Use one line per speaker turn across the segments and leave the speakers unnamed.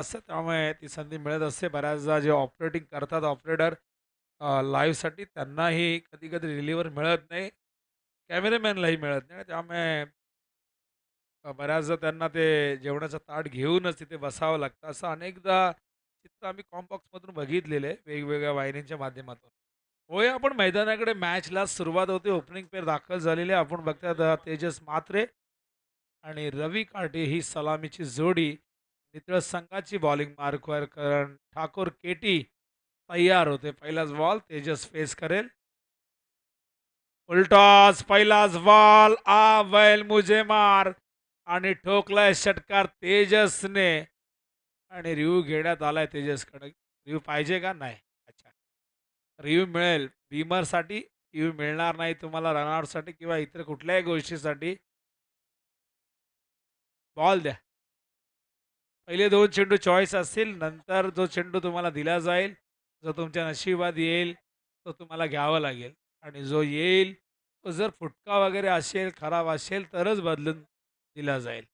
असतं त्यामुळे ती संधी मिळत असते. बऱ्याचदा जे ऑपरेटिंग करतात ऑपरेटर लाईव्हसाठी त्यांनाही कधी-कधी रिलीव्हर मिळत नाही. कॅमेरामॅनलाही मिळत नाही. त्यामुळे बऱ्याचदा त्यांना ते जेवणाचं ताट घेऊनच तिथे बसावं लागतं. असं अनेकदा चित्र आम्ही कॉम्बॉक्समधून बघितलेलं आहे, वेगवेगळ्या वाहिन्यांच्या माध्यमातून. होय, आपण मैदानाकडे मॅचला सुरुवात होते. ओपनिंग पेअर दाखल झालेले आहे. आपण बघतात तेजस म्हात्रे आणि रवी काटे ही सलामीची जोडी. मित्र संघाची बॉलिंग मार्कवर करण ठाकूर केटी तयार होते. पहिलाच बॉल तेजस फेस करेल. फुलटॉस पहिलाच बॉल बैल मुझे मार आणि ठोकलाय षटकार तेजसने आणि रिव्ह्यू घेण्यात आलाय तेजसकडे. रिव्ह्यू पाहिजे का? नाही. अच्छा. रिव्ह्यू मिळेल. बीमरसाठी रिव्ह्यू मिळणार नाही तुम्हाला, रनआउटसाठी किंवा इतर कुठल्याही गोष्टीसाठी. बॉल द्या. पहिले 2 चेंडू चॉईस असतील, नंतर जो चेंडू तुम्हाला दिला जाईल, जो तुमच्या नशिबात येईल, तो तुम्हाला घ्यावा लागेल आणि जो येईल, तो जर फुटका वगैरे असेल, खराब असेल, तरच बदलून दिला जाईल.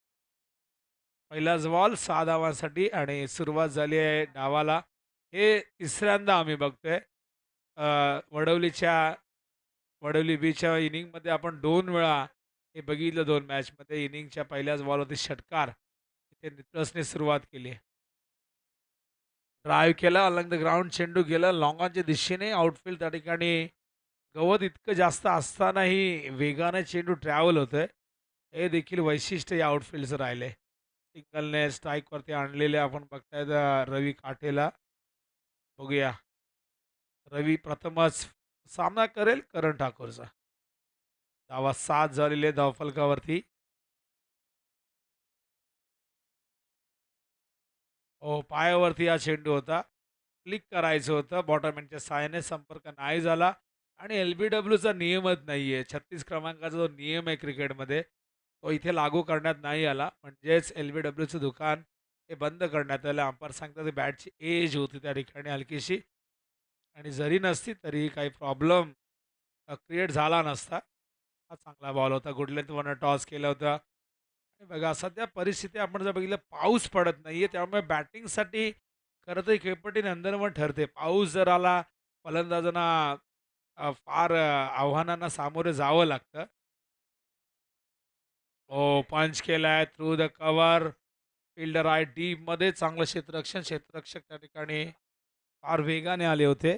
पहिलाच बॉल 6 धावांसाठी आणि सुरुवात झाली आहे डावाला. हे तिसऱ्यांदा आम्ही बघतोय. वडवलीच्या वडवली बीच्या इनिंगमध्ये आपण 2 वेळा हे बघितलं 2 मॅचमध्ये. इनिंगच्या पहिल्याच बॉलवरती षटकार. इथे नितळसने सुरुवात केली. ड्राईव्ह केला अलॉंग द ग्राउंड, चेंडू गेला लॉंगॉनच्या दिशेने. आउटफील्ड त्या ठिकाणी गवत इतकं जास्त असतानाही वेगाने चेंडू ट्रॅव्हल होतोय. हे देखील वैशिष्ट्य या आउटफील्डचं राहिले. सिंगलने स्ट्राईकवरती आणलेले आपण बघतायत रवी काठेला. बघूया. रवी प्रथमच सामना करेल करण ठाकूरचा. धावा 7 झालेले धावफलकावरती. हो, पायावरती हा चेंडू होता. क्लिक करायचं होतं. बॉटमॅनच्या सहाय्याने संपर्क नाही झाला आणि एल-बी-डब्ल्यूचा नियमच नाही आहे. 36 क्रमांकाचा जो नियम आहे क्रिकेटमध्ये, तो इथे लागू करण्यात नाही आला. म्हणजेच एल-बी-डब्ल्यूचं दुकान हे बंद करण्यात आलं. अंपायर सांगतात बॅटची एज होती त्या ठिकाणी हलकीशी आणि जरी नसती तरीही काही प्रॉब्लेम क्रिएट झाला नसता. हा चांगला बॉल होता. गुड लेंथवरनं टॉस केला होता. आणि बघा सध्या परिस्थिती आपण जर बघितलं पाऊस पडत नाहीये त्यामुळे बॅटिंगसाठी खरं तर खेळपट्टी नंदनवन ठरते. पाऊस जर आला फलंदाजांना फार आव्हानांना सामोरे जावं लागतं. हो, पंच केलाय थ्रू द कव्हर. फिल्डर आहे डीपमध्ये. चांगलं क्षेत्ररक्षण. क्षेत्ररक्षक त्या ठिकाणी फार वेगाने आले होते.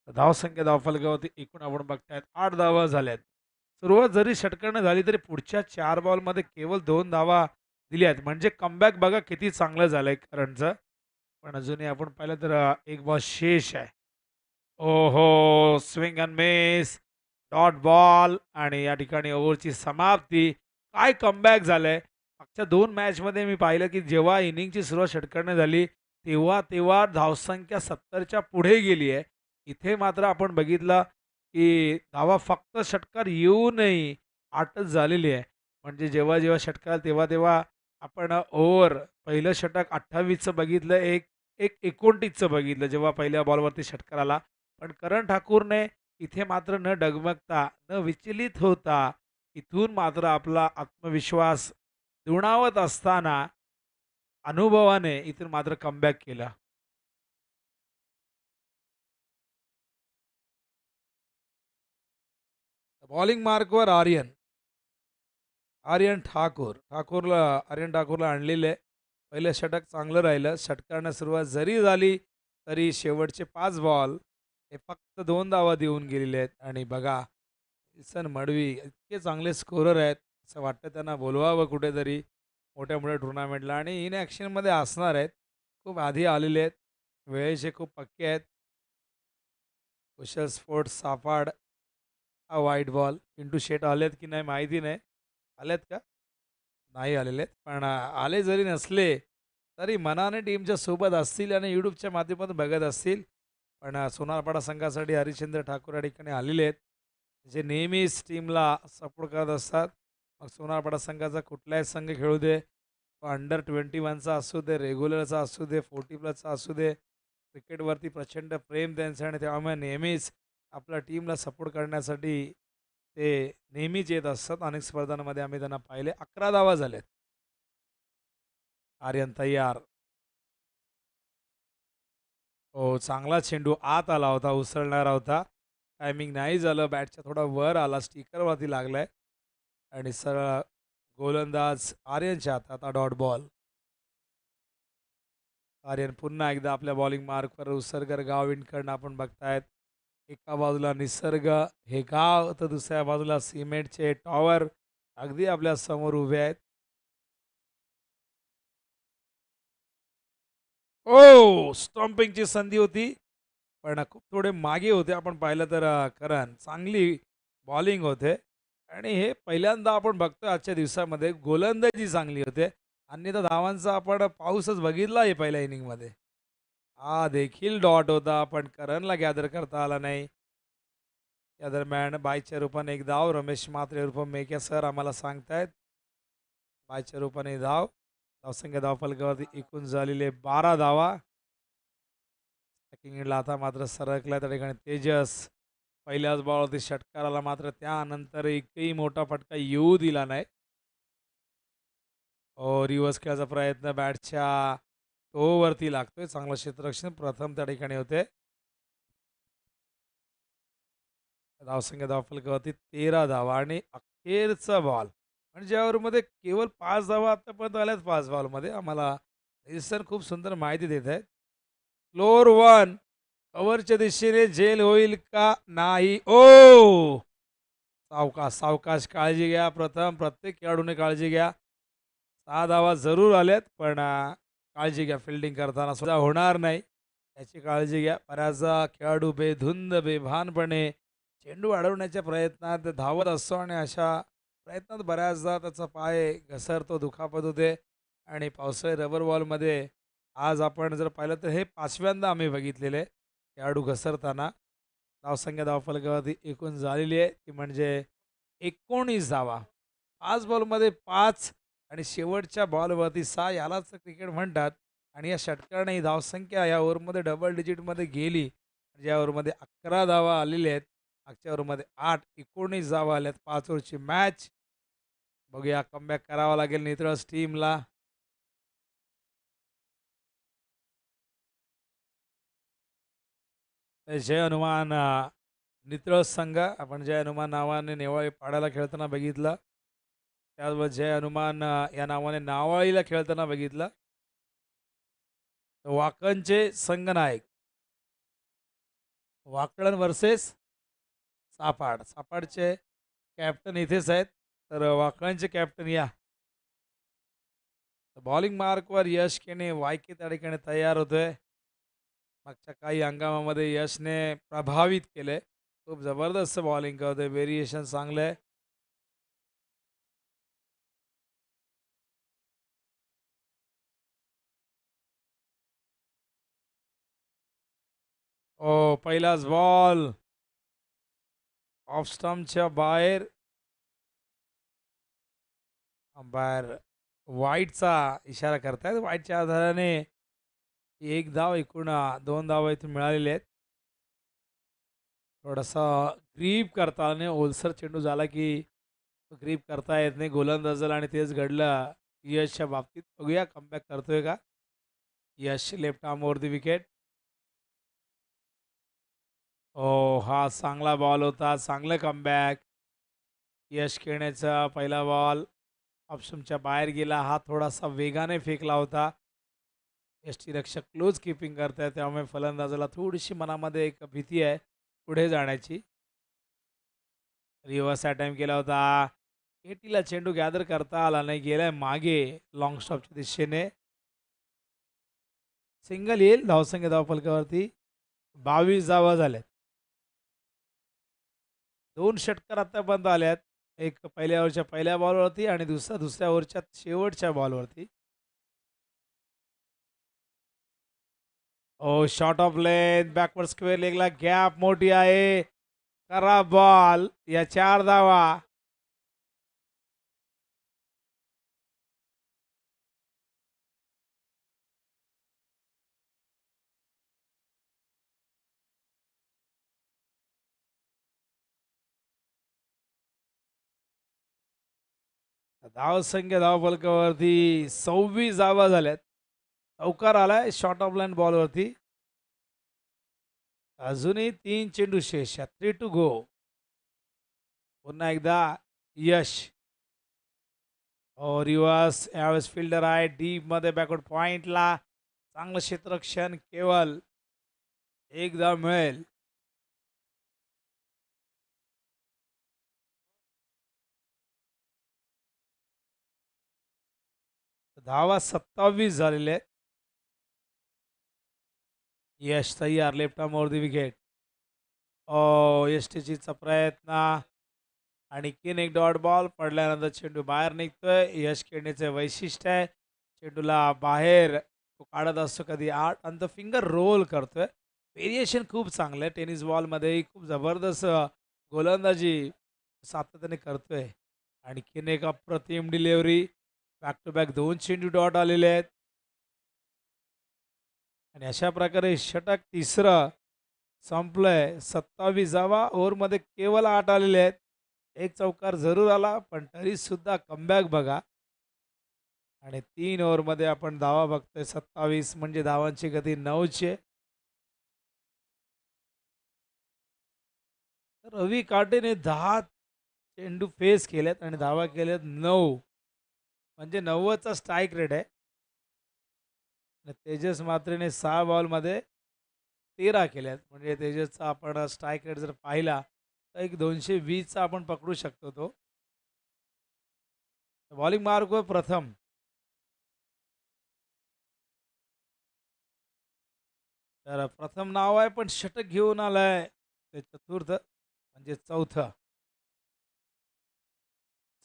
धावसंख्या धावफलकावरती एकूण आपण बघतायत 8 धावा झाल्यात. सुरुवात जरी षटकानं झाली तरी पुढच्या 4 बॉलमध्ये केवळ 2 धावा दिल्या आहेत. म्हणजे कमबॅक बघा किती चांगलं झालंय करणचं. पण अजूनही आपण पाहिलं तर एक बॉल शेष आहे. ओहो! Swing and miss. Dot ball आणि या ठिकाणी ओव्हरची समाप्ती. काय कमबॅक झालंय. मागच्या 2 मॅचमध्ये मी पाहिलं की जेव्हा इनिंगची सुरुवात षटकानं झाली, तेव्हा धावसंख्या 70च्या पुढे गेली आहे. इथे मात्र आपण बघितलं की धावा फक्त षटकार येऊनही 8च झालेली आहे. म्हणजे जेव्हा षटकार तेव्हा आपण ओव्हर पहिलं षटक 28चं बघितलं, एक एक 29चं बघितलं जेव्हा पहिल्या बॉलवरती षटकार आला. पण करण ठाकूरने इथे मात्र न डगमगता, न विचलित होता, इथून मात्र आपला आत्मविश्वास दुणावत असताना अनुभवाने इथून मात्र कमबॅक केला. बॉलिंग मार्कवर आर्यन ठाकूरला आणलेलं आहे. पहिलं षटक चांगलं राहिलं. षटकानं सुरुवात जरी झाली, तरी शेवटचे 5 बॉल हे फक्त 2 धावा देऊन गेलेले आहेत. आणि बघा, इसन मडवी इतके चांगले स्कोरर आहेत. असं वाटतं त्यांना बोलवावं कुठेतरी मोठ्या-मोठ्या टुर्नामेंटला आणि इन ॲक्शनमध्ये असणार आहेत. खूप आधी आलेले आहेत. वेळेचे खूप पक्के आहेत. कुशल स्पोर्ट्स साफाड हा व्हाईट बॉल. पिंटू शेट आलेत की नाही माहिती नाही. आलेत का? नाही आलेले आहेत. पण आले जरी नसले, तरी मनाने टीमच्या सोबत असतील आणि यूट्यूबच्या माध्यमातून बघत असतील. पण सोनारपाडा संघासाठी हरिश्चंद्र ठाकूर या ठिकाणी आलेले आहेत. जे नेहमीच टीमला सपोर्ट करत असतात. मग सोनारपाडा संघाचा कुठलाही संघ खेळू दे, अंडर 21चा असू दे, रेग्युलरचा असू दे, 40 प्लसचा असू दे. क्रिकेटवरती प्रचंड प्रेम त्यांचं आणि त्यामुळे नेहमीच आपल्या टीमला सपोर्ट करण्यासाठी ते नेहमीच येत असतात. अनेक स्पर्धांमध्ये आम्ही त्यांना पाहिले. 11 धावा झाल्यात. आर्यन तयार. हो, चांगला चेंडू आत आला होता, उसळणारा होता. टायमिंग नाही झालं. बॅटच्या थोडा वर आला, स्टिकरवरती लागलाय आणि सरळ गोलंदाज आर्यनच्या हातात हा डॉट बॉल. आर्यन पुन्हा एकदा आपल्या बॉलिंग मार्कवर उसरकर गाव विंडकडनं आपण बघतायत. एका बाजूला निसर्ग हे गाव तर दुसऱ्या बाजूला सिमेंटचे टॉवर अगदी आपल्या समोर उभे आहेत. ओ स्टॉम्पिंगची संधी होती पण खूप थोडे मागे होते. आपण पाहिलं तर करण चांगली बॉलिंग होते आणि हे पहिल्यांदा आपण बघतोय आजच्या दिवसामध्ये गोलंदाजी चांगली होते. अन्यथा धावांचा आपण पाऊसच बघितला आहे पहिल्या इनिंगमध्ये. हा देखील डॉट होता पण करणला गॅदर करता आला नाही. या दरम्यान बायच्या रूपाने एक धाव रमेश मात्रे उर्फ मेके सर आम्हाला सांगतायत. बायच्या रूपाने धाव. धावसंख्या धावफलकावरती एकूण झालेले 12 धावा. सेकंडला आता मात्र सरकला त्या ठिकाणी तेजस. पहिल्याच बॉलवरती षटकाराला मात्र त्यानंतर एकही मोठा फटका येऊ दिला नाही. रिव्हर्स खेळायचा प्रयत्न बॅटच्या टोवरती लागतोय. चांगलं क्षेत्ररक्षण प्रथम त्या ठिकाणी होते. धावसंख्या धावफलकावरती 13 धावा आणि अखेरचा बॉल म्हणजे या ओव्हरमध्ये केवळ 5 धावा आतापर्यंत आल्यात 5 बॉलमध्ये. आम्हाला सर खूप सुंदर माहिती देत आहेत. फ्लोअर 1 कव्हरच्या दिशेने झेल होईल का नाही. ओ सावकाश सावकाश काळजी घ्या. प्रथम प्रत्येक खेळाडूने काळजी घ्या. 6 धावा जरूर आल्यात पण काळजी घ्या. फिल्डिंग करताना सुद्धा होणार नाही याची काळजी घ्या. बऱ्याचदा खेळाडू बेधुंद बेभानपणे चेंडू अडवण्याच्या प्रयत्नात धावत असतो आणि अशा प्रयत्नात बऱ्याचदा त्याचा पाय घसरतो, दुखापत होते आणि पावसाळी रबर बॉलमध्ये आज आपण जर पाहिलं तर हे 5व्यांदा आम्ही बघितलेले खेळाडू घसरताना. धावसंख्या धावफलकावरती एकूण झालेली आहे ती म्हणजे 19 धावा. 5 बॉलमध्ये 5 आणि शेवटच्या बॉलवरती 6 यालाच क्रिकेट म्हणतात. आणि या षटकाराने ही धावसंख्या या ओव्हरमध्ये डबल डिजिटमध्ये गेली. म्हणजे या ओव्हरमध्ये 11 धावा आलेल्या आहेत. मागच्या ओव्हरमध्ये 8 19 धावा आल्यात. 5 ओव्हरची मॅच. बघूया कमबॅक करावा लागेल नितळस टीमला. जय हनुमान नितळस संघ आपण जय हनुमान नावाने नेवाळी पाड्याला खेळताना बघितलं. त्याचबरोबर जय हनुमान या नावाने नावाळीला खेळताना बघितलं. वाकणचे संघनायक वाकळण वर्सेस सापाड. सापाडचे कॅप्टन इथेच आहेत तर वाकळणचे कॅप्टन या. बॉलिंग मार्कवर यश केने वायके त्या ठिकाणी तयार होतोय. मागच्या काही हंगामामध्ये यशने प्रभावित केले. खूप जबरदस्त बॉलिंग करतोय. व्हेरिएशन चांगलं आहे. पहिलाच बॉल ऑफ स्टंपच्या बाहेर. अंपायर वाईटचा इशारा करतायत. वाईटच्या आधाराने एक धाव एकूण 2 धावा इथून मिळालेले आहेत. थोडासा ग्रीप करता आणि ओलसर चेंडू झाला की ग्रीप करता येत नाही गोलंदाजाला आणि तेच घडलं यशच्या बाबतीत. बघूया कमबॅक करतोय का Yash. Left arm over the wicket. हा चांगला बॉल होता. चांगलं कमबॅक. यश खेळण्याचा पहिला बॉल ऑप्शनच्या बाहेर गेला. हा थोडासा वेगाने फेकला होता. यष्टीरक्षक क्लोज किपिंग करताय त्यामुळे फलंदाजाला थोडीशी मनामध्ये एक भीती आहे पुढे जाण्याची. रिव्हर्स अटेम्प्ट केला होता. एटीला चेंडू गॅदर करता आला नाही. गेलाय मागे लॉंग स्टॉपच्या दिशेने. सिंगल येईल. धावसंख्या धावफलकावरती 22 धावा झाल्यात. 2 षटकार आतापर्यंत आल्यात. एक पहिल्या ओव्हरच्या पहिल्या बॉलवरती आणि दुसऱ्या ओव्हरच्या शेवटच्या बॉलवरती. Short of length backward square लेगला गॅप मोठी आहे. करा बॉल या 4 धावा. धावसंख्या धावफलकावरती 26 धावा झाल्यात. चौकार आलाय शॉर्ट ऑफ लाईन बॉलवरती. अजूनही 3 चेंडू शेष, 3 टू गो. पुन्हा एकदा यश. रिवर्स यावेळेस फिल्डर आहे डीप मध्ये बॅकवर्ड पॉइंटला. चांगलं क्षेत्ररक्षण. केवळ एक धाव मिळेल. धावा 27 झालेले आहेत. यश तयार. Left arm over the wicket. यष्टीचीचा प्रयत्न. आणखीन एक डॉट बॉल पडल्यानंतर चेंडू बाहेर निघतोय. यश खेळण्याचे वैशिष्ट्य आहे चेंडूला बाहेर तो काढत असतो कधी आठ आणि तो फिंगर रोल करतोय. व्हेरिएशन खूप चांगलं आहे. टेनिस बॉलमध्ये खूप जबरदस्त गोलंदाजी सातत्याने करतोय. आणखीन एक अप्रतिम डिलिव्हरी. बॅक टू बॅक 2 चेंडू डॉट आलेले आहेत. आणि अशा प्रकारे षटक तिसरं संपलंय. 27व्या ओव्हरमध्ये केवळ 8 आलेले आहेत. एक चौकार जरूर आला पण तरी सुद्धा कमबॅक बघा. आणि 3 ओव्हरमध्ये आपण धावा बघतोय 27 म्हणजे धावांची गती 9ची. रवी काटेने 10 चेंडू फेस केलेत आणि धावा केल्यात 9 म्हणजे 90चा स्ट्राईक रेट आहे. तेजस मात्रेने 6 बॉलमध्ये 13 केल्यात म्हणजे तेजसचा आपण स्ट्राईक रेट जर पाहिला तर एक 220चा आपण पकडू शकतो. तो बॉलिंग मार्क प्रथम. तर प्रथम नाव आहे पण षटक घेऊन आलाय ते चतुर्थ म्हणजे चौथं.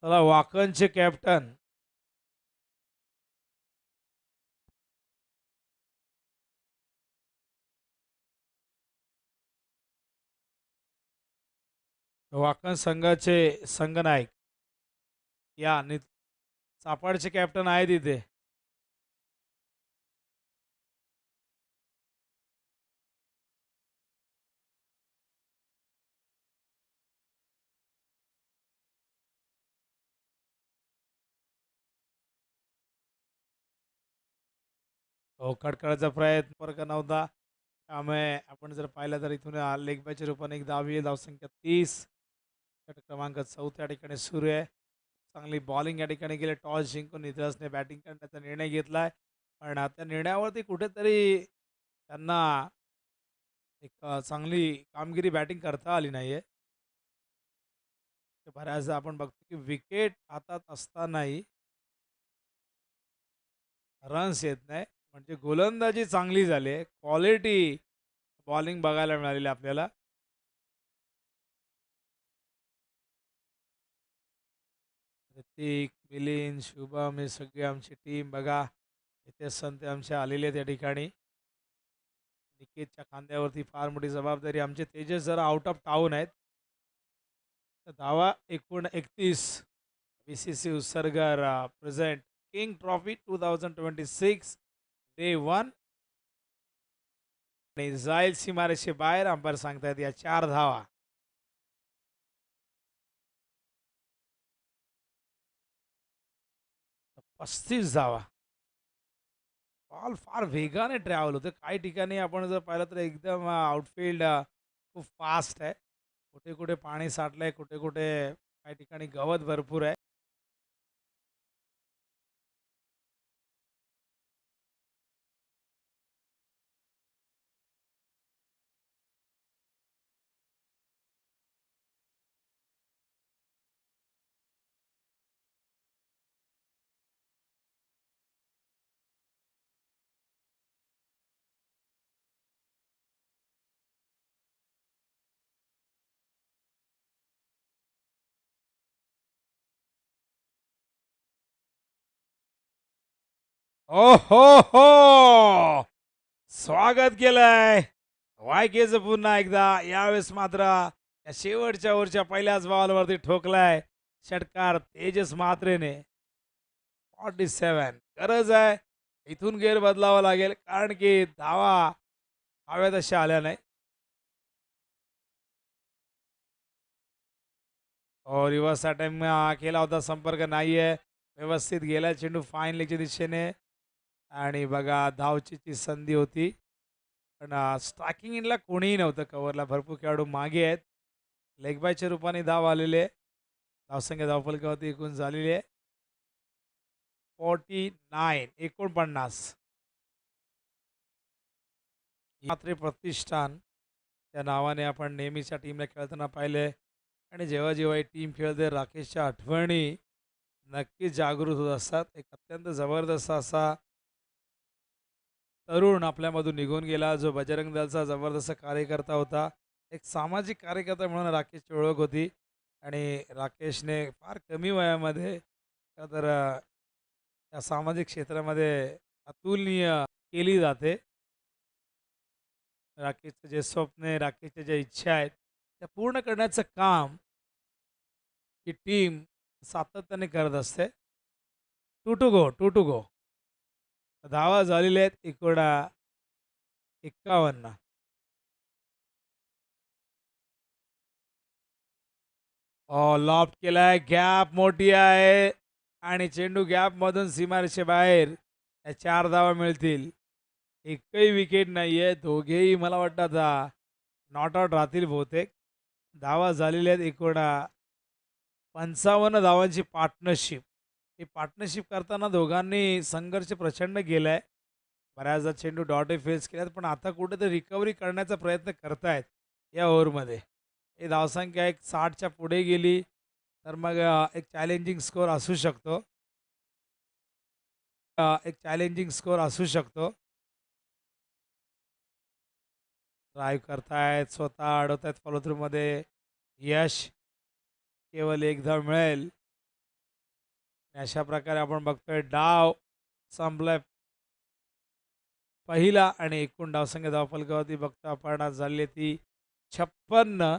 चला वाकणचे कॅप्टन वाकण संघाचे संघनायक या सापाडचे कॅप्टन आहेत इथे. कडकडाचा प्रयत्न फरक नव्हता. त्यामुळे आपण जर पाहिलं तर इथून लेग बॅच्या रूपाने एक धाव धावसंख्या 30. षटक क्रमांक 4 ठिकाणी सुरू आहे. चांगली बॉलिंग या ठिकाणी गेले. टॉस जिंकून नितसने बॅटिंग करण्याचा निर्णय घेतलाय पण त्या निर्णयावरती कुठेतरी त्यांना एक चांगली कामगिरी बॅटिंग करता आली नाहीये. बऱ्याचदा आपण बघतो की विकेट हातात असतानाही रन्स येत नाही म्हणजे गोलंदाजी चांगली झाली आहे. क्वालिटी बॉलिंग बघायला मिळालेली आपल्याला. ऋतिक, मिलिंद, शुभम हे सगळे आमची टीम बघा. इथे संत आमचे आलेले आहेत या ठिकाणी. निकेतच्या खांद्यावरती फार मोठी जबाबदारी. आमचे तेजस जरा आउट ऑफ टाऊन आहेत. धावा एकूण 31. BCC उत्सर्गर प्रेझेंट किंग ट्रॉफी 2026 डे 1. आणि जाईल सीमारेषे बाहेर. अंपायर सांगतायत या 4 धावा. तर 35 धावा. बॉल फार वेगाने ट्रॅव्हल होते. काही ठिकाणी आपण जर पाहिलं तर एकदम आउटफील्ड खूप फास्ट आहे. कुठे कुठे पाणी साठलंय, कुठे कुठे काही ठिकाणी गवत भरपूर आहे. ओ हो स्वागत केलंय वायकेचं पुन्हा एकदा. यावेळेस मात्र या शेवटच्या ओव्हरच्या पहिल्याच बॉलवरती ठोकलाय षटकार तेजस मात्रेने. 47. गरज आहे इथून गेर बदलावा लागेल कारण की धावा हव्या तशा आल्या नाही. रिव्हर्स अटॅम्प केला होता संपर्क नाहीये. व्यवस्थित गेला चेंडू फाईन लेगच्या दिशेने आणि बघा धावचीची संधी होती. पण स्ट्रायकिंग इनला कोणीही नव्हतं कव्हरला. भरपूर खेळाडू मागे आहेत. लेग बायच्या रूपाने धाव आलेले आहे. धावसंख्या धावफलकावरती एकूण झालेली आहे 49. मात्र प्रतिष्ठान त्या नावाने आपण नेहमीच्या टीमला खेळताना पाहिले आणि जेव्हा जेव्हा ही टीम खेळते राकेशच्या आठवणी नक्कीच जागृत होत असतात. एक अत्यंत जबरदस्त असा तरुण आपल्यामधून निघून गेला जो बजरंग दलचा जबरदस्त कार्यकर्ता होता. एक सामाजिक कार्यकर्ता म्हणून राकेशची ओळख होती आणि राकेशने फार कमी वयामध्ये तर या सामाजिक क्षेत्रामध्ये अतुलनीय केली जाते. राकेशचं जे स्वप्न आहे, राकेशच्या ज्या इच्छा आहेत त्या पूर्ण करण्याचं काम ही टीम सातत्याने करत असते. 2 to go. धावा झालेल्या आहेत एकूण 51. लॉफ्ट केलाय, गॅप मोठी आहे आणि चेंडू गॅपमधून सीमारेषे बाहेर. या 4 धावा मिळतील. एकही विकेट नाहीये. दोघेही मला वाटतं आता नॉट आउट राहतील बहुतेक. धावा झालेल्या आहेत एकूण 55 धावांची पार्टनरशिप. ही पार्टनरशिप करताना दोघांनी संघर्ष प्रचंड केलाय. बऱ्याचदा चेंडू डॉटे फेस केल्यात पण आता कुठेतरी रिकव्हरी करण्याचा प्रयत्न करतायत या ओव्हरमध्ये. ही धावसंख्या एक 60च्या पुढे गेली तर मग एक चॅलेंजिंग स्कोअर असू शकतो. एक चॅलेंजिंग स्कोअर असू शकतो. ड्राईव्ह करतायत, स्वतः अडवतायत फॉलो थ्रूमध्ये. यश केवळ एक धाव मिळेल. अशा प्रकारे आपण बघतोय डाव संपलाय पहिला आणि एकूण धावसंख्या धावफलकावरती बघतो आपण आज झाली ती 56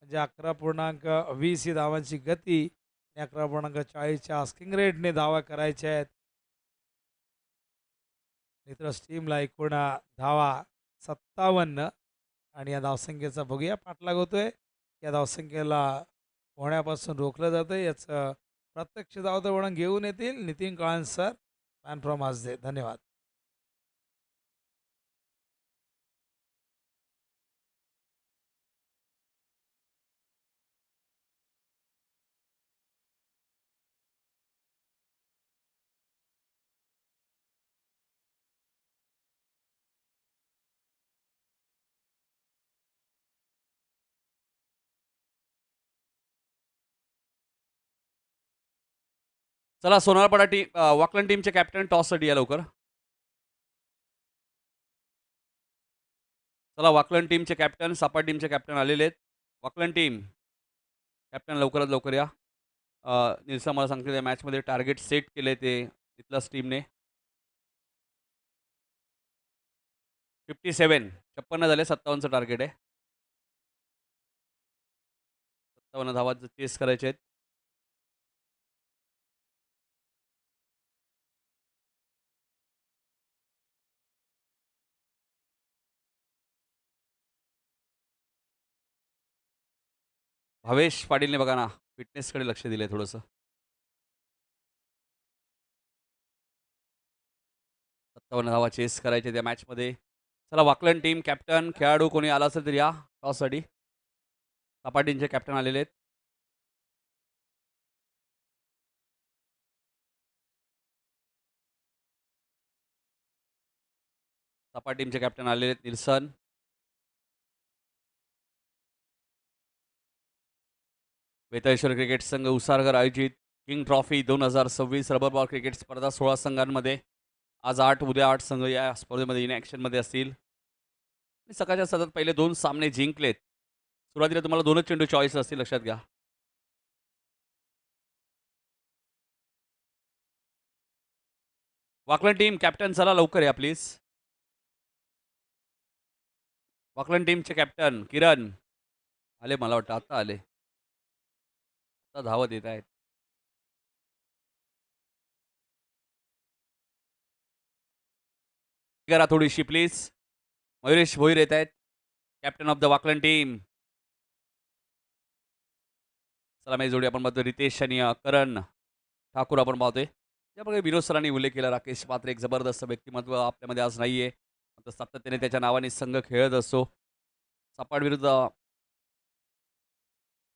म्हणजे 11.20 ही धावांची गती आणि 11.40च्या आस्किंग रेटने धावा करायच्या आहेत. मित्र टीमला एकूण धावा 57 आणि या धावसंख्येचा बघूया पाठलाग होतोय. या धावसंख्येला होण्यापासून रोखलं जातं याचं प्रत्यक्ष धावतं वळण घेऊन येतील Nitin Kalan sir, man from आजदे. धन्यवाद.
चला सोनारपाडा टीम वॉकलँड टीमचे कॅप्टन टॉससाठी या लवकर. चला वॉकलँड टीमचे कॅप्टन, सपाट टीमचे कॅप्टन आलेले आहेत. वॉकलँड टीम कॅप्टन लवकरात लवकर या. निल्सा मला सांगते त्या मॅचमध्ये टार्गेट सेट केले ते तिथल्याच टीमने. 57 झाले. 57चं टार्गेट आहे. 57 धावा चेस करायचे आहेत. भावेश पाटीलने बघा ना फिटनेसकडे लक्ष दिलंय थोडंसं. 57 धावा चेस करायचे त्या मॅचमध्ये. चला वॉकलँड टीम कॅप्टन खेळाडू कोणी आला असेल तर या टॉससाठी. सपाटींचे कॅप्टन आलेले आहेत. सपाट टीमचे कॅप्टन आलेले आहेत निल्सन. वेताळेश्वर क्रिकेट संघ उसारगर आयोजित king trophy 2026 rubber ball cricket स्पर्धा 16 संघांमध्ये आज 8 उद्या 8 संघ या स्पर्धेमध्ये इन ॲक्शनमध्ये असतील. सकाळच्या सतत पहिले 2 सामने जिंकलेत. सुरुवातीला तुम्हाला 2च चेंडू चॉईस असतील लक्षात घ्या. वॉकलँड टीम कॅप्टन चला लवकर या प्लीज. वॉकलँड टीमचे कॅप्टन किरण आले, मला वाटतं आता आले, आता धावत येत आहेत. करा थोडीशी प्लीज. मयुरेश भोईर येत आहेत, कॅप्टन ऑफ द वॉकलँड टीम. चला माझी जोडी आपण बघतो रितेश आणि करण ठाकूर आपण पाहतोय. त्यामुळे विनोद सरांनी उल्लेख केला, राकेश मात्र एक जबरदस्त व्यक्तिमत्व आपल्यामध्ये आज नाहीये. मात्र सातत्याने त्याच्या नावाने संघ खेळत असतो. सपाट विरुद्ध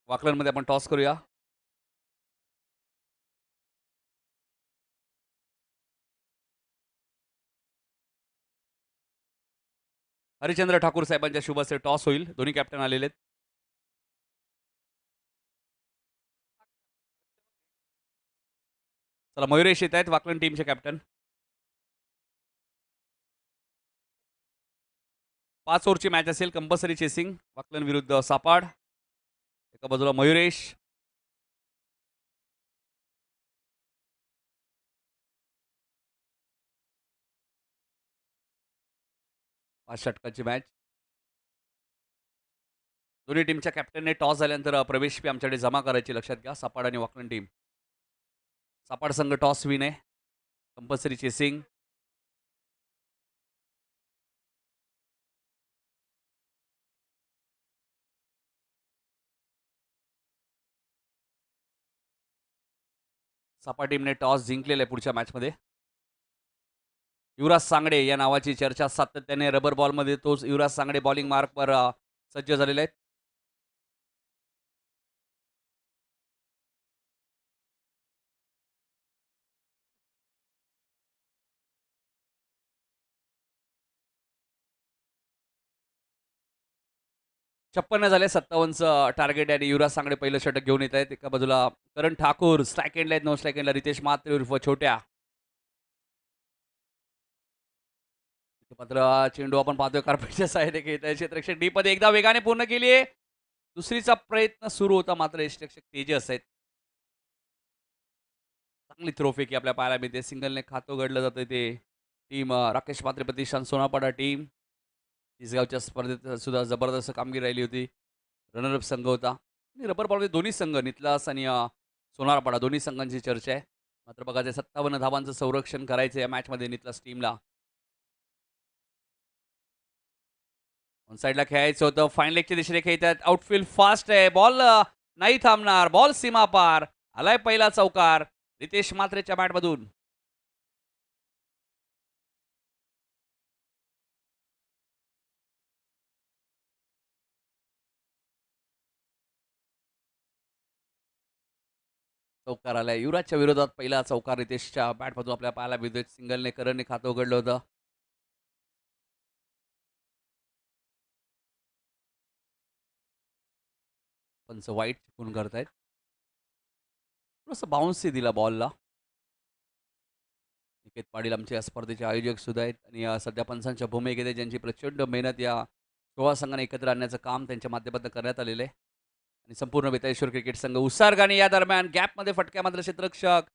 वाकलनमध्ये आपण टॉस करूया. हरिश्चंद्र ठाकूर साहेबांच्या शुभ हस्ते टॉस होईल. दोन्ही कॅप्टन आलेले आहेत. चला, मयुरेश येत आहेत, वाकलन टीमचे कॅप्टन. 5 ओव्हरची मॅच असेल. कंपल्सरी चेसिंग वाकलन विरुद्ध सापाड. एका बाजूला मयुरेश. पाच षटकाची मॅच. दोन्ही टीमच्या कॅप्टनने टॉस झाल्यानंतर प्रवेश फी आमच्याकडे जमा करायची, लक्षात घ्या. सापाड आणि वाकलन टीम. सापाड संघ टॉस विन आहे. Compulsory chasing. सापा टीमने टॉस जिंकलेला आहे पुढच्या मॅचमध्ये. युवराज सांगडे या नावाची चर्चा सातत्याने रबर बॉलमध्ये, तोच युवराज सांगडे बॉलिंग मार्कवर सज्ज झालेले आहेत. छप्पन्न झाले. 57चं टार्गेट आहे आणि युवराज सांगडे पहिलं षटक घेऊन येत आहेत. एका बाजूला करण ठाकूर स्ट्राईक एंडला आहेत. नो स्ट्राईक एंडला रितेश मात्रे उर्फ छोट्या. मात्र चेंडू आपण पाहतोय कार्पेटच्या साहाय्याने खेळत आहे. क्षेत्ररक्षक डी मध्ये एकदा वेगाने पूर्ण केली आहे. दुसरीचा प्रयत्न सुरू होता, मात्र यष्टिरक्षक तेजस आहेत. चांगली थ्रोफेकी आपल्या पाहायला मिळते. सिंगलने खातं उघडलं जातं ते. टीम राकेश मात्रे प्रतिष्ठान सोनापाडा टीम तिसगावच्या स्पर्धेत सुद्धा जबरदस्त कामगिरी राहिली होती. रनरअप संघ होता. आणि रबर बॉलमध्ये दोन्ही संघ नितलास आणि सोनारपाडा दोन्ही संघांची चर्चा आहे. मात्र बघा, ते 57 धावांचं संरक्षण करायचं या मॅचमध्ये नितलास टीमला. ऑन साईडला खेळायचं होतं. फाईन लेगच्या दिशेने खेळतात. आउटफील्ड फास्ट आहे. बॉल नाही थांबणार. बॉल सीमा पार. आलाय पहिला चौकार रितेश मात्रेच्या बॅटमधून. चौकार आलाय. युवराजच्या विरोधात पहिला चौकार रितेशच्या बॅटमधून आपल्याला पाहायला मिळतोय. सिंगलने करणने खातं उघडलं होतं. पंच वाईट चिकून करतायत. थोडंसं बाउन्सही दिला बॉलला. निकेत पाटील आमचे या स्पर्धेचे आयोजक सुद्धा आहेत आणि सध्या पंचांच्या भूमिकेत आहेत, ज्यांची प्रचंड मेहनत या 16 संघांना एकत्र आणण्याचं काम त्यांच्या माध्यमातून करण्यात आलेलं आहे. आणि संपूर्ण बेताळेश्वर क्रिकेट संघ उत्साहाने या दरम्यान गॅपमध्ये फटक्या मात्र क्षेत्ररक्षक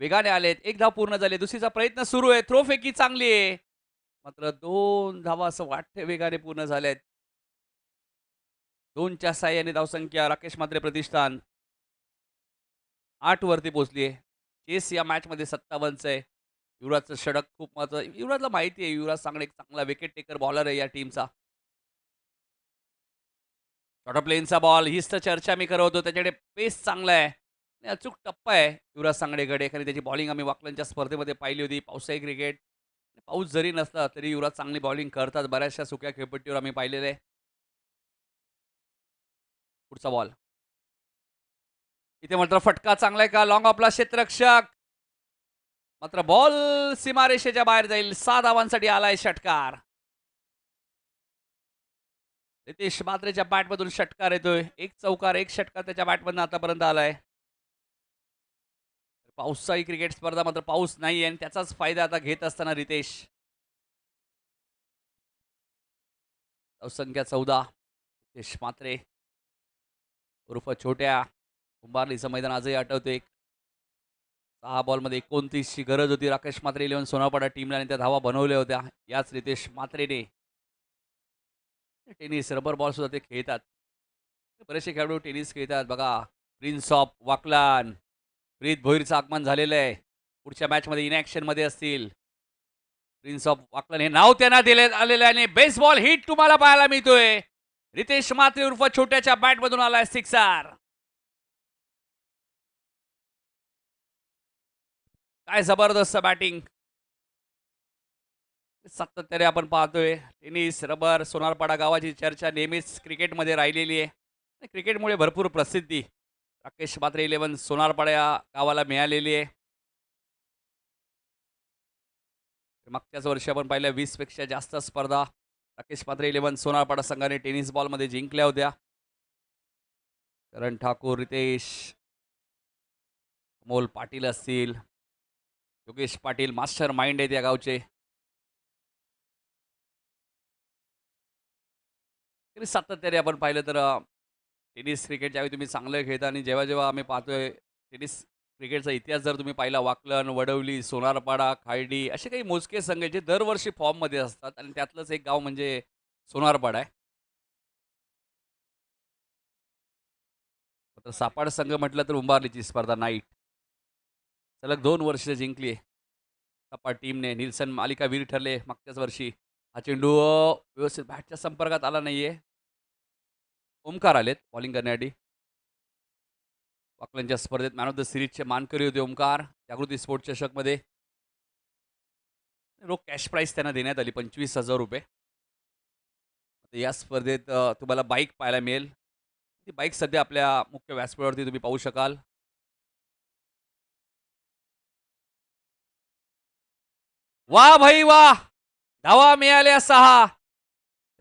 वेगाने आलेत. एक धाव पूर्ण झाले. दुसरीचा प्रयत्न सुरू आहे. थ्रोफेकी चांगली आहे, मात्र 2 धावा असं वाटते वेगाने पूर्ण झाल्यात. 2च्या साह्याने धावसंख्या राकेश मात्रे प्रतिष्ठान 8 वरती पोहोचली आहे. चेस या मॅचमध्ये 57चं आहे. युवराजचं षटक खूप महत्त्वाचं. युवराजला माहिती आहे, युवराज सांगणे एक चांगला विकेट टेकर बॉलर आहे या टीमचा. शॉर्ट ऑफ प्लेनचा बॉल, हीच तर चर्चा मी करत होतो. त्याच्याकडे पेस चांगला आहे आणि अचूक टप्पा आहे युवराज सांगडेकडे. एखादी त्याची बॉलिंग आम्ही वाकलनच्या स्पर्धेमध्ये पाहिली होती. पावसाळी क्रिकेट, पाऊस जरी नसला तरी युवराज चांगली बॉलिंग करतात. बऱ्याचशा सुक्या खेळपट्टीवर आम्ही पाहिलेलं आहे. पुढचा बॉल इथे मात्र फटका चांगला आहे का? लॉंग ऑफला क्षेत्ररक्षक, मात्र बॉल सीमारेषेच्या बाहेर जाईल. 6 धावांसाठी आलाय षटकार. रितेश मात्रेच्या बॅटमधून षटकार येतोय. एक चौकार, एक षटकार त्याच्या बॅटमधून आतापर्यंत आलाय. पावसाळी क्रिकेट स्पर्धा, मात्र पाऊस नाही आणि त्याचाच फायदा आता घेत असताना रितेश. संख्या 14 रितेश मात्रे उर्फ छोट्या. कुंभारलीचं मैदान आजही आठवते. 6 बॉलमध्ये 29ची गरज होती राकेश मात्रे 11 सोनापाडा टीमला आणि त्या धावा बनवल्या होत्या याच रितेश मात्रेने. टेनिस रबर बॉल सुद्धा ते खेळतात. बरेचसे खेळाडू टेनिस खेळतात. बघा, प्रिन्स ऑफ वाकलान प्रीत भोईरचं आगमन झालेलं आहे. पुढच्या मॅचमध्ये इनॅक्शनमध्ये असतील. प्रिन्स ऑफ वाकलान हे नाव त्यांना दिले आलेलं आहे आणि बेसबॉल हिट तुम्हाला पाहायला मिळतोय. रितेश मात्रे उर्फ छोट्याच्या बॅटमधून आलाय सिक्सर. काय जबरदस्त बॅटिंग सातत्याने आपण पाहतोय. टेनिस, रबर, सोनारपाडा गावाची चर्चा नेहमीच क्रिकेटमध्ये राहिलेली आहे. आणि क्रिकेटमुळे भरपूर प्रसिद्धी राकेश म्हात्रे 11 सोनारपाडा या गावाला मिळालेली आहे. मागच्याच वर्षी आपण पाहिल्या 20 पेक्षा जास्त स्पर्धा राकेश म्हात्रे 11 सोनारपाडा संघाने टेनिस बॉलमध्ये जिंकल्या होत्या. करण ठाकूर, रितेश, अमोल पाटील असतील, योगेश पाटील मास्टर माइंड आहेत या गावचे. तरी सातत्याने आपण पाहिलं तर टेनिस क्रिकेट ज्यावेळी तुम्ही चांगलं खेळता आणि जेव्हा जेव्हा आम्ही पाहतोय टेनिस क्रिकेटचा इतिहास जर तुम्ही पाहिला, वाकलन, वडवली, सोनारपाडा, खार्डी असे काही मोजके संघ आहेत जे दरवर्षी फॉर्ममध्ये असतात आणि त्यातलंच एक गाव म्हणजे सोनारपाडा आहे. तर सापाड संघ म्हटलं तर उंबारलीची स्पर्धा नाईट सलग 2 वर्ष जिंकली आहे सपाट टीमने. निल्सन मालिकावीर ठरले मागच्याच वर्षी. हा चेंडू व्यवस्थित बॅटच्या संपर्कात आला नाहीये. ओमकार आलेत बॉलिंग करण्यासाठी. वाकलनच्या स्पर्धेत मॅन ऑफ द सिरीजचे मानकरी होते ओमकार. जागृती स्पोर्ट चषकमध्ये रोख कॅश प्राईज त्यांना देण्यात आली 25,000 रुपये. आता या स्पर्धेत तुम्हाला बाईक पाहायला मिळेल. ती बाईक सध्या आपल्या मुख्य व्यासपीठावरती तुम्ही पाहू शकाल. वा भाई वा, धावा मिळाल्या 6.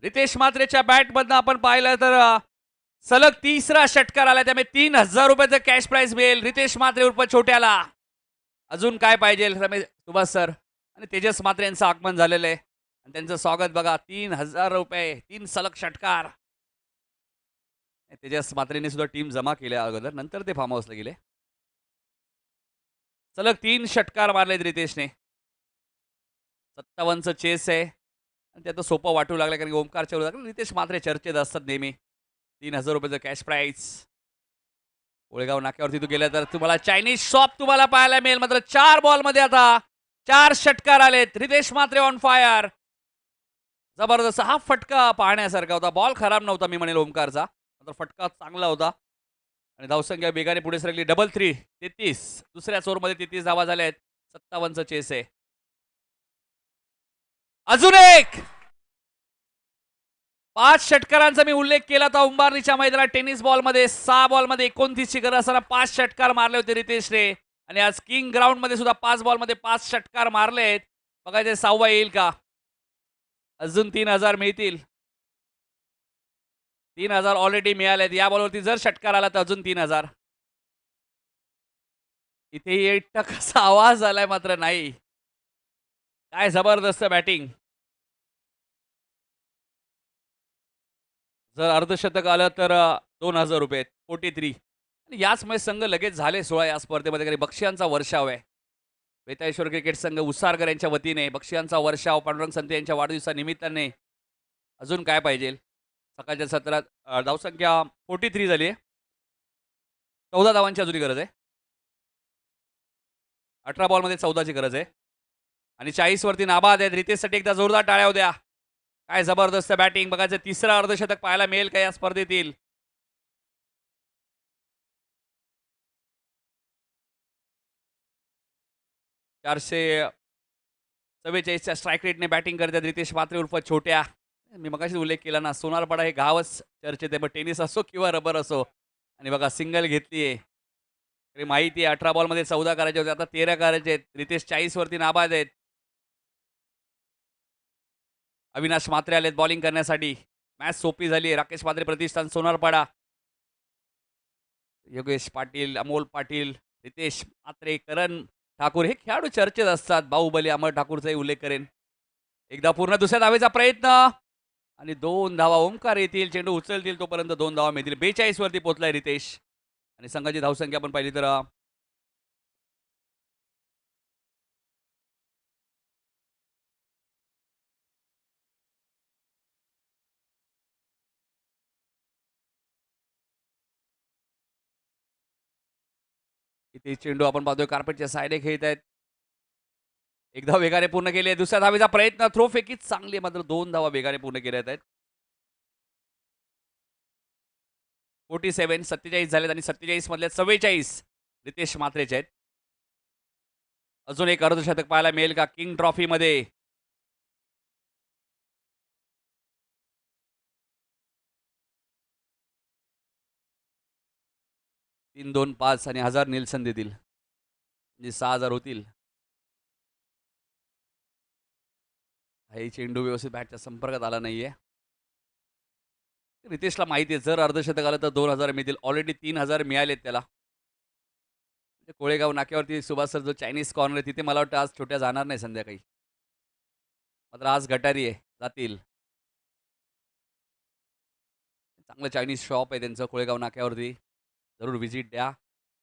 रितेश म्हात्रेच्या बॅटमधनं आपण पाहिलं तर सलग तिसरा षटकार आला, त्यामुळे 3,000 रुपयाचं कॅश प्राईज मिळेल रितेश म्हात्रे उर्फ छोट्याला. अजून काय पाहिजे रमेश सुभाष सर आणि तेजस म्हात्रे यांचं आगमन झालेलं आहे आणि त्यांचं स्वागत बघा. 3,000 रुपये, 3 सलग षटकार. तेजस म्हात्रेने सुद्धा टीम जमा केल्या अगोदर, नंतर ते फार्म हाऊसला गेले. सलग 3 षटकार मारलेत रितेशने. 57चं चेस आहे आणि ते आता सोपं वाटू लागलं कारण ओमकारच्या विरोधात रितेश म्हात्रे चर्चेत असतात नेहमी. 3,000 रुपयाचं कॅश प्राईज. कोळेगाव नाक्यावरती तू गेला तर तुम्हाला चायनीज शॉप तुम्हाला पाहायला मिळेल. मात्र 4 बॉलमध्ये आता 4 षटकार आलेत. Ritesh Mhatre on fire. जबरदस्त हा फटका पाहण्यासारखा होता. बॉल खराब नव्हता मी म्हणेल ओमकारचा, मात्र फटका चांगला होता आणि धावसंख्या वेगाने पुढे सरकली. 3-3 33. दुसऱ्या ओव्हरमध्ये 33 धावा झाल्या आहेत. 57चं चेस आहे. अजून एक 5 षटकारांचा मी उल्लेख केला होता उंबारलीच्या मैदानात. टेनिस बॉलमध्ये 6 बॉलमध्ये 29ची गरज असताना 5 षटकार मारले होते रितेशने आणि आज किंग ग्राउंडमध्ये सुद्धा 5 बॉलमध्ये 5 षटकार मारलेत. बघायचे 6वा येईल का. अजून 3,000 मिळतील. 3,000 ऑलरेडी मिळालेत. या बॉलवरती जर षटकार आला तर अजून 3,000. इथे एकटा कसा आवाज आलाय मात्र नाही. काय जबरदस्त बॅटिंग. जर अर्धशतक आलं तर 2,000 रुपये 43. आणि याचमुळे संघ लगेच झाले 16 या स्पर्धेमध्ये कारण बक्षिसांचा वर्षाव आहे. वेताळेश्वर क्रिकेट संघ उसारकर यांच्या वतीने बक्षिसांचा वर्षाव पांडुरंग संते यांच्या वाढदिवसानिमित्ताने. अजून काय पाहिजे. सकाळच्या सत्रात धावसंख्या 43 झाली आहे. 14 धावांची अजूनही गरज आहे. 18 बॉलमध्ये 14ची गरज आहे आणि 40 वरती नाबाद आहेत. रितेशसाठी एकदा जोरदार टाळ्या होत्या. काय जबरदस्त बॅटिंग. बघायचं तिसरं अर्धशतक पाहायला मिळेल का या स्पर्धेतील. चारशे 44च्या स्ट्राईक रेटने बॅटिंग करतात रितेश म्हात्रे उर्फ छोट्या. मी मगाशी उल्लेख केला ना, सोनारपाडा हे गावच चर्चेत आहे. मग टेनिस असो किंवा रबर असो. आणि बघा सिंगल घेतलीये. तरी माहिती आहे 18 बॉलमध्ये 14 करायचे होते, आता 13 करायचे आहेत. रितेश 40 वरती नाबाद आहेत. अविनाश म्हात्रे आलेत बॉलिंग करण्यासाठी. मॅच सोपी झाली आहे. राकेश म्हात्रे प्रतिष्ठान सोनारपाडा. योगेश पाटील, अमोल पाटील, रितेश म्हात्रे, करण ठाकूर हे खेळाडू चर्चेत असतात. बाहुबली अमर ठाकूरचाही उल्लेख करेन. एकदा पूर्ण दुसऱ्या धावेचा प्रयत्न आणि 2 धावा. ओमकार येतील, चेंडू उचलतील तोपर्यंत 2 धावा मिळतील. 42 वरती पोहोचलाय रितेश आणि संघाची धावसंख्या आपण पाहिली तर इथे चेंडू आपण पाहतोय कार्पेटच्या साईडे खेळत आहेत. एकदा वेगाने पूर्ण केले. दुसऱ्या धावेचा प्रयत्न. थ्रो फेकीच चांगली आहे, मात्र 2 धावा वेगाने पूर्ण केल्या आहेत. 47 47 झालेत आणि 47 मधल्या 44 रितेश म्हात्रेचे आहेत. अजून एक अर्धशतक पाहायला मिळेल का किंग ट्रॉफीमध्ये? 3-2-5 आणि 1000 निल्सन देतील. म्हणजे 6000 होतील. हाही चेंडू व्यवस्थित बॅटच्या संपर्कात आला नाहीये. रितेशला माहिती आहे जर अर्धशतक आलं तर 2000 मिळतील. ऑलरेडी 3000 मिळालेत त्याला. म्हणजे कोळेगाव नाक्यावरती सुभाष सर जो चायनीज कॉर्नर आहे तिथे मला वाटतं आज छोट्या जाणार नाही संध्याकाळी. मात्र आज गटारी आहे, जातील. चांगलं चायनीज शॉप आहे त्यांचं कोळेगाव नाक्यावरती. जरूर व्हिजिट द्या.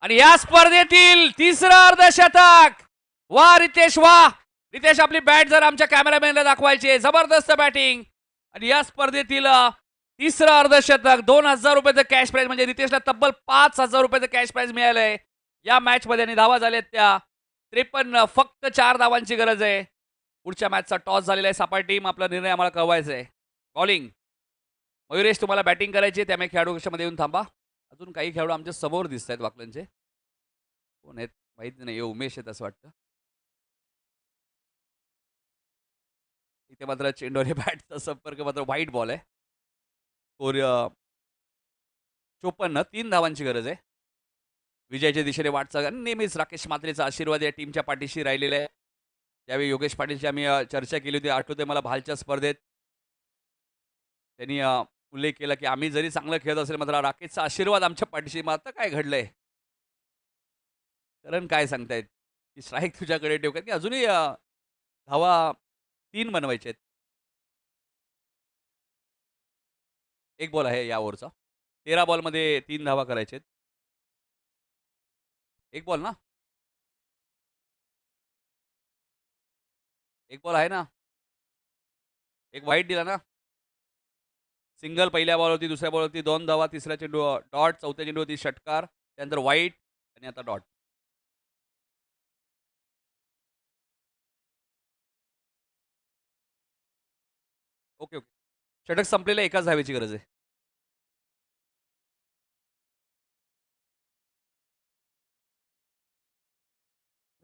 आणि या स्पर्धेतील तिसरं अर्धशतक. वा रितेश वा. रितेश आपली बॅट जर आमच्या कॅमेरामॅनला दाखवायची आहे. जबरदस्त बॅटिंग. आणि या स्पर्धेतील तिसरं अर्धशतक 2000 रुपयाचं कॅश प्राइज म्हणजे रितेशला तब्बल 5000 रुपयाचं कॅश प्राइज मिळालंय या मॅचमध्ये. आणि धावा झाल्यात त्या 53. फक्त 4 धावांची गरज आहे. पुढच्या मॅचचा टॉस झालेला आहे. सापाट टीम आपला निर्णय आम्हाला कळवायचा आहे. बॉलिंग मयुरेश तुम्हाला बॅटिंग करायची आहे त्यामुळे खेळाडू कक्षामध्ये येऊन थांबा. अजून काही खेळाडू आमच्या समोर दिसत आहेत वाकलनचे. कोण आहेत माहिती नाही. उमेश आहेत असं वाटतं. इथे मात्र चेंडूने बॅटचा संपर्क मात्र व्हाईट बॉल आहे. स्कोर 54. 3 धावांची गरज आहे. विजयाच्या दिशेने वाटचाल आणि नेहमीच राकेश म्हात्रेचा आशीर्वाद या टीमच्या पाठीशी राहिलेला आहे. त्यावेळी योगेश पाटीलची आम्ही चर्चा केली होती. आठवते मला भालच्या स्पर्धेत त्यांनी उल्लेख केला की आम्ही जरी चांगलं खेळत असेल मात्र राकेशचा आशीर्वाद आमच्या पाठीशी. मग आता काय घडलंय? कारण काय सांगतायत की स्ट्राईक तुझ्याकडे ठेव की अजूनही धावा 3 बनवायचे आहेत. एक बॉल आहे या ओव्हरचा. 13 बॉलमध्ये 3 धावा करायचे आहेत. एक बॉल ना? एक बॉल आहे ना? एक वाईट दिला ना? सिंगल पहिल्या बॉलवरती, दुसऱ्या बॉलवरती 2 धावा, तिसऱ्या चेंडू डॉट, चौथ्या चेंडूवरती षटकार, त्यानंतर वाईट आणि आता डॉट. Okay, okay. षटक संपलेलं एकाच धावेची गरज आहे.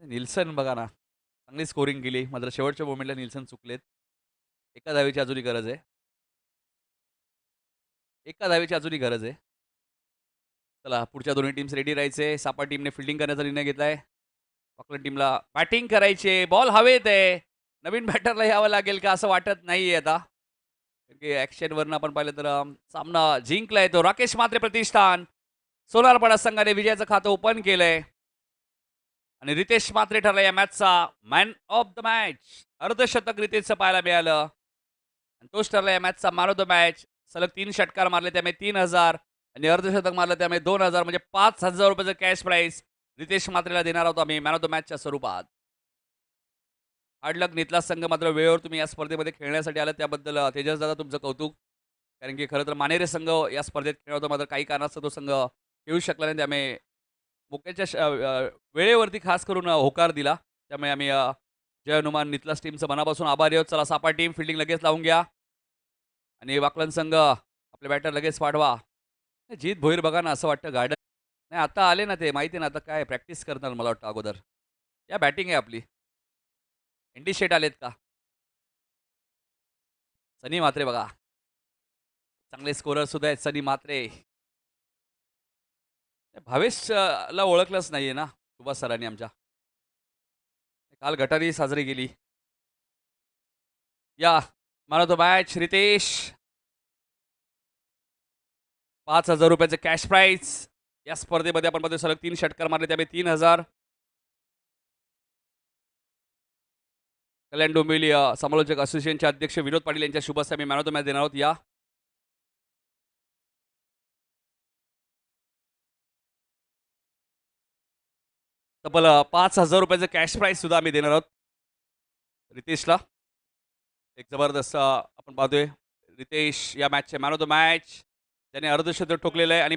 निल्सन बघा ना, चांगली स्कोरिंग केली. मात्र शेवटच्या मोमेंटला निल्सन चुकलेत. एका धावेची अजूनही गरज आहे. एका धावेची अजूनही गरज आहे. चला पुढच्या दोन्ही टीम्स रेडी राहायचे. सापा टीमने फिल्डिंग करण्याचा निर्णय घेतलाय. ऑकलंड टीमला बॅटिंग करायची. बॉल हवेत आहे. नवीन बॅटरला यावं लागेल का असं वाटत नाहीये आता. कारण की ॲक्शनवरनं आपण पाहिलं तर सामना जिंकलाय तो राकेश म्हात्रे प्रतिष्ठान. सोनारपाडा संघाने विजयाचं खातं ओपन केलंय. आणि रितेश म्हात्रे ठरला या मॅचचा मॅन ऑफ द मॅच. अर्धशतक रितेशचं पाहायला मिळालं आणि तोच ठरला या मॅचचा मॅन ऑफ द मॅच. सलग 3 षटकार मारले त्यामुळे 3000 आणि अर्धशतक मारलं त्यामुळे 2000 म्हणजे 5000 रुपयाचं कॅश प्राईज रितेश म्हात्रेला देणार आहोत आम्ही मॅन ऑफ द मॅचच्या स्वरूपात. हार्डलक नितला संघ मात्र वेळेवर तुम्ही या स्पर्धेमध्ये खेळण्यासाठी आलात त्याबद्दल तेजस दादा तुमचं कौतुक. कारण की खरं तर मानेरे संघ या स्पर्धेत खेळत होता मात्र काही कारणास्तव तो संघ खेळू शकला नाही. त्यामुळे मुक्याच्या वेळेवरती खास करून होकार दिला. त्यामुळे आम्ही जय हनुमान नितलास टीमचं मनापासून आभारी आहोत. चला सापा टीम फिल्डिंग लगेच लावून घ्या आणि वाकलन संघ आपले बॅटर लगेच पाठवा. जीत भोईर बघा ना असं वाटतं गार्डन नाही आता आले ना ते माहिती ना आता काय प्रॅक्टिस करणार मला वाटतं अगोदर. या बॅटिंग आहे आपली. एंडी शेट आलेत का? सनी म्हात्रे बघा चांगले स्कोरर सुद्धा आहेत सनी म्हात्रे. भावेशला ओळखलंच नाहीये ना सुभाष सरांनी आमच्या. काल गटारी साजरी केली. या man of the match Ritesh. 5000 रुपयाचं कॅश प्राईज. या स्पर्धेमध्ये आपण मध्ये सलग 3 षटकार मारले त्यामुळे 3000. कल्याण डोंबिवली समालोचक असोसिएशनचे अध्यक्ष विनोद पाटील यांच्या शुभ हस्ते आम्ही मॅन ऑफ द मॅच देणार आहोत. या तब्बल 5000 रुपयाचं कॅश प्राईज सुद्धा आम्ही देणार आहोत रितेशला. एक जबरदस्त आपण पाहतोय रितेश या मॅचचे मॅन ऑफ द मॅच. त्याने अर्धशतक ठोकलेलं आहे आणि